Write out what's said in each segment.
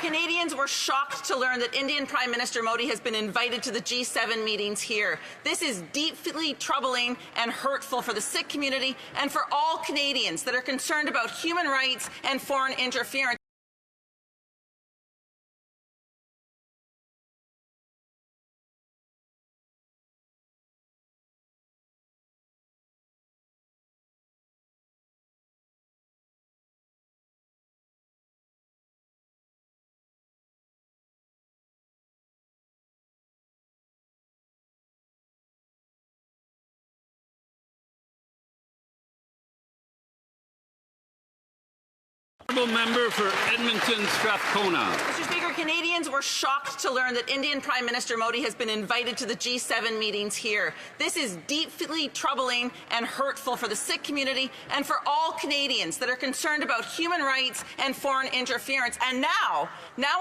Canadians were shocked to learn that Indian Prime Minister Modi has been invited to the G7 meetings here. This is deeply troubling and hurtful for the Sikh community and for all Canadians that are concerned about human rights and foreign interference. Honourable Member for Edmonton Strathcona. Mr. Speaker, Canadians were shocked to learn that Indian Prime Minister Modi has been invited to the G7 meetings here. This is deeply troubling and hurtful for the Sikh community and for all Canadians that are concerned about human rights and foreign interference. And now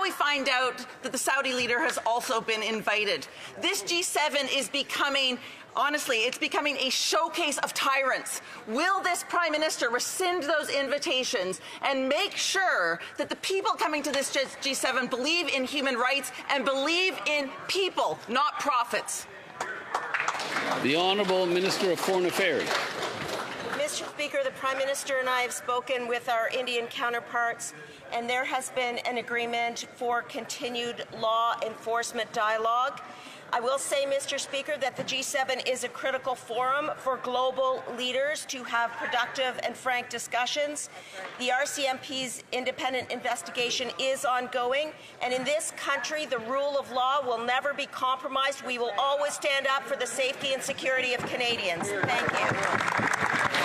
we find out that the Saudi leader has also been invited. This G7 is becoming honestly, it's becoming a showcase of tyrants. Will this Prime Minister rescind those invitations and make sure that the people coming to this G7 believe in human rights and believe in people, not profits? The Honourable Minister of Foreign Affairs. Mr. Speaker, the Prime Minister and I have spoken with our Indian counterparts, and there has been an agreement for continued law enforcement dialogue. I will say, Mr. Speaker, that the G7 is a critical forum for global leaders to have productive and frank discussions. The RCMP's independent investigation is ongoing, and in this country, the rule of law will never be compromised. We will always stand up for the safety and security of Canadians. Thank you.